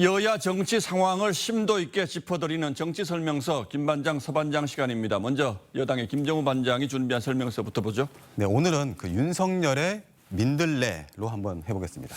여야 정치 상황을 심도 있게 짚어드리는 정치 설명서 김반장 서반장 시간입니다. 먼저 여당의 김정우 반장이 준비한 설명서부터 보죠. 네, 오늘은 그 윤석열의 민들레로 한번 해보겠습니다.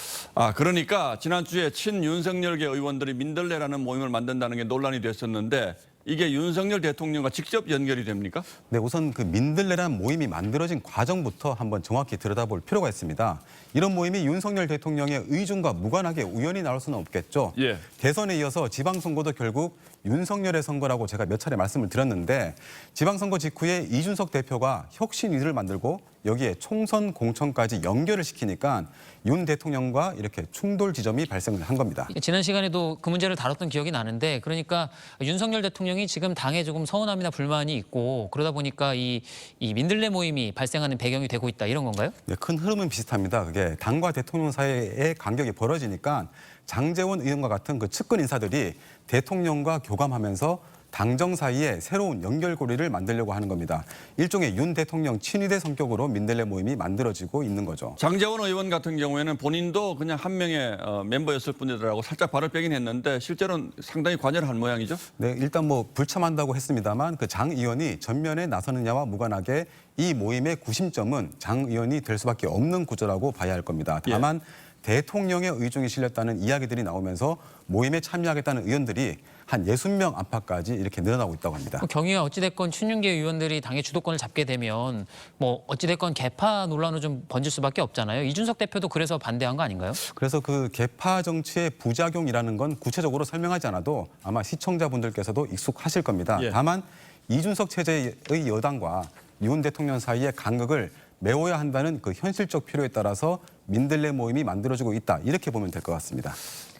그러니까 지난주에 친윤석열계 의원들이 민들레라는 모임을 만든다는 게 논란이 됐었는데 이게 윤석열 대통령과 직접 연결이 됩니까? 네, 우선 그 민들레라는 모임이 만들어진 과정부터 한번 정확히 들여다볼 필요가 있습니다. 이런 모임이 윤석열 대통령의 의중과 무관하게 우연히 나올 수는 없겠죠. 예. 대선에 이어서 지방선거도 결국 윤석열의 선거라고 제가 몇 차례 말씀을 드렸는데 지방선거 직후에 이준석 대표가 혁신위를 만들고 여기에 총선 공천까지 연결을 시키니까 윤 대통령과 이렇게 충돌 지점이 발생을 한 겁니다. 지난 시간에도 그 문제를 다뤘던 기억이 나는데 그러니까 윤석열 대통령이 지금 당에 조금 서운함이나 불만이 있고 그러다 보니까 이 민들레 모임이 발생하는 배경이 되고 있다 이런 건가요? 네, 큰 흐름은 비슷합니다. 그게 당과 대통령 사이의 간격이 벌어지니까 장제원 의원과 같은 그 측근 인사들이 대통령과 교감하면서 당정 사이에 새로운 연결고리를 만들려고 하는 겁니다. 일종의 윤 대통령 친위대 성격으로 민들레 모임이 만들어지고 있는 거죠. 장제원 의원 같은 경우에는 본인도 그냥 한 명의 멤버였을 뿐이더라고 살짝 발을 빼긴 했는데 실제로는 상당히 관여를 한 모양이죠. 네, 일단 뭐 불참한다고 했습니다만 그 장 의원이 전면에 나서느냐와 무관하게 이 모임의 구심점은 장 의원이 될 수밖에 없는 구조라고 봐야 할 겁니다. 다만 대통령의 의중이 실렸다는 이야기들이 나오면서 모임에 참여하겠다는 의원들이 한 60명 안팎까지 이렇게 늘어나고 있다고 합니다. 경위가 어찌됐건 친윤계 의원들이 당의 주도권을 잡게 되면 뭐 어찌됐건 개파 논란으로 좀 번질 수밖에 없잖아요. 이준석 대표도 그래서 반대한 거 아닌가요? 그래서 그 개파 정치의 부작용이라는 건 구체적으로 설명하지 않아도 아마 시청자분들께서도 익숙하실 겁니다. 예. 다만 이준석 체제의 여당과 윤 대통령 사이의 간극을 메워야 한다는 그 현실적 필요에 따라서 민들레 모임이 만들어지고 있다. 이렇게 보면 될 것 같습니다.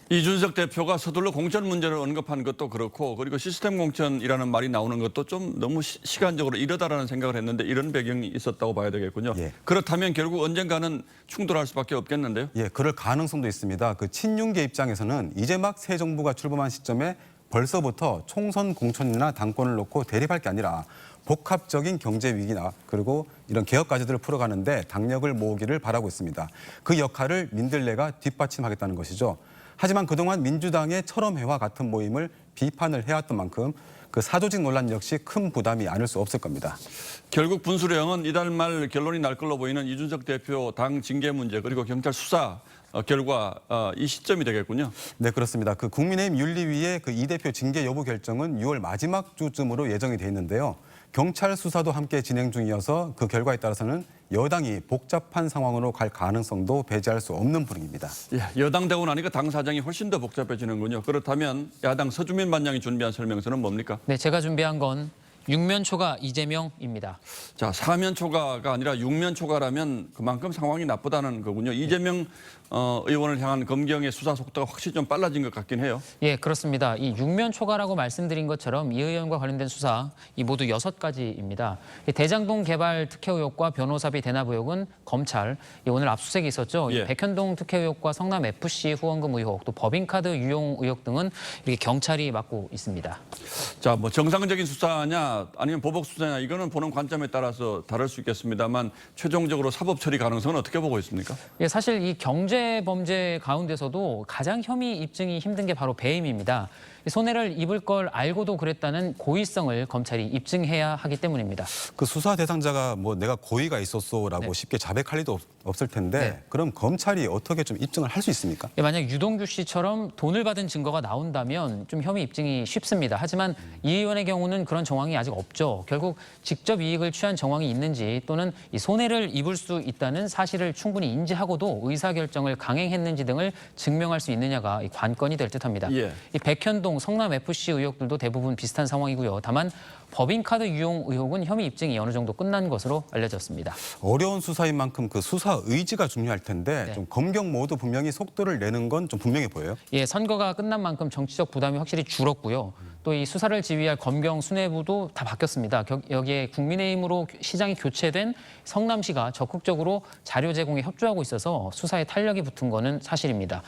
이준석 대표가 서둘러 공천 문제를 언급한 것도 그렇고 그리고 시스템 공천이라는 말이 나오는 것도 좀 너무 시간적으로 이르다라는 생각을 했는데 이런 배경이 있었다고 봐야 되겠군요. 예. 그렇다면 결국 언젠가는 충돌할 수밖에 없겠는데요. 예, 그럴 가능성도 있습니다. 그 친윤계 입장에서는 이제 막 새 정부가 출범한 시점에 벌써부터 총선 공천이나 당권을 놓고 대립할 게 아니라 복합적인 경제 위기나 그리고 이런 개혁 과제들을 풀어가는데 당력을 모으기를 바라고 있습니다. 그 역할을 민들레가 뒷받침하겠다는 것이죠. 하지만 그동안 민주당의 철험회와 같은 모임을 비판을 해왔던 만큼 그 사조직 논란 역시 큰 부담이 아닐 수 없을 겁니다. 결국 분수령은 이달 말 결론이 날 걸로 보이는 이준석 대표 당 징계 문제 그리고 경찰 수사 결과 이 시점이 되겠군요. 네, 그렇습니다. 그 국민의힘 윤리위의 그 이 대표 징계 여부 결정은 6월 마지막 주쯤으로 예정이 돼 있는데요. 경찰 수사도 함께 진행 중이어서 그 결과에 따라서는 여당이 복잡한 상황으로 갈 가능성도 배제할 수 없는 분위기입니다. 예, 여당 되고 나니까 당 사정이 훨씬 더 복잡해지는군요. 그렇다면 야당 서주민 반장이 준비한 설명서는 뭡니까? 네, 제가 준비한 건 육면초가 이재명입니다. 자, 사면초가가 아니라 육면초가라면 그만큼 상황이 나쁘다는 거군요. 이재명 의원을 향한 검경의 수사 속도가 확실히 좀 빨라진 것 같긴 해요. 예, 그렇습니다. 이 육면초가라고 말씀드린 것처럼 이 의원과 관련된 수사 이 모두 6가지입니다. 대장동 개발 특혜 의혹과 변호사비 대납 의혹은 검찰 오늘 압수수색이 있었죠. 예. 백현동 특혜 의혹과 성남 FC 후원금 의혹, 또 법인카드 유용 의혹 등은 이렇게 경찰이 맡고 있습니다. 자, 뭐 정상적인 수사냐 아니면 보복 수사냐 이거는 보는 관점에 따라서 다를 수 있겠습니다만 최종적으로 사법 처리 가능성은 어떻게 보고 있습니까? 예, 사실 이 경제 범죄 가운데서도 가장 혐의 입증이 힘든 게 바로 배임입니다. 손해를 입을 걸 알고도 그랬다는 고의성을 검찰이 입증해야 하기 때문입니다. 그 수사 대상자가 뭐 내가 고의가 있었소라고 쉽게 자백할 리도 없을 텐데 그럼 검찰이 어떻게 좀 입증을 할 수 있습니까? 예, 만약 유동규 씨처럼 돈을 받은 증거가 나온다면 좀 혐의 입증이 쉽습니다. 하지만 이 의원의 경우는 그런 정황이 아직 없죠. 결국 직접 이익을 취한 정황이 있는지 또는 이 손해를 입을 수 있다는 사실을 충분히 인지하고도 의사결정을 강행했는지 등을 증명할 수 있느냐가 이 관건이 될 듯합니다. 예. 이 백현동 성남 FC 의혹들도 대부분 비슷한 상황이고요. 다만 법인카드 유용 의혹은 혐의 입증이 어느 정도 끝난 것으로 알려졌습니다. 어려운 수사인 만큼 그 수사 의지가 중요할 텐데 좀 검경 모두 분명히 속도를 내는 건 좀 분명해 보여요. 예, 선거가 끝난 만큼 정치적 부담이 확실히 줄었고요. 또 이 수사를 지휘할 검경 수뇌부도 다 바뀌었습니다. 여기에 국민의힘으로 시장이 교체된 성남시가 적극적으로 자료 제공에 협조하고 있어서 수사에 탄력이 붙은 거는 사실입니다.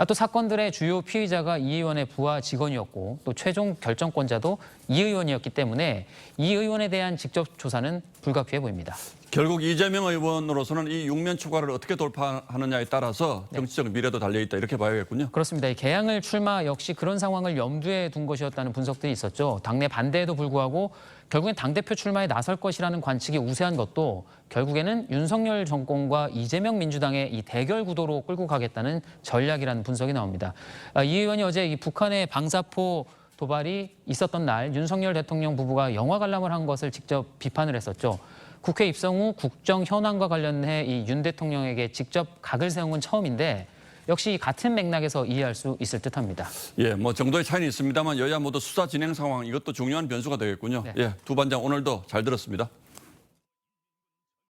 또 사건들의 주요 피의자가 이 의원의 부하 직원이었고 또 최종 결정권자도 이 의원이었기 때문에 이 의원에 대한 직접 조사는 불가피해 보입니다. 결국 이재명 의원으로서는 이 6면 초과를 어떻게 돌파하느냐에 따라서 정치적 미래도 달려있다 이렇게 봐야겠군요. 그렇습니다. 이 개항을 출마 역시 그런 상황을 염두에 둔 것이었다는 분석들이 있었죠. 당내 반대에도 불구하고 결국엔 당대표 출마에 나설 것이라는 관측이 우세한 것도 결국에는 윤석열 정권과 이재명 민주당의 이 대결 구도로 끌고 가겠다는 전략이라는 분석이 나옵니다. 이 의원이 어제 이 북한의 방사포 도발이 있었던 날 윤석열 대통령 부부가 영화 관람을 한 것을 직접 비판을 했었죠. 국회 입성 후 국정 현안과 관련해 이 윤 대통령에게 직접 각을 세운 건 처음인데 역시 같은 맥락에서 이해할 수 있을 듯합니다. 예, 뭐 정도의 차이는 있습니다만 여야 모두 수사 진행 상황 이것도 중요한 변수가 되겠군요. 네. 예, 두 반장 오늘도 잘 들었습니다.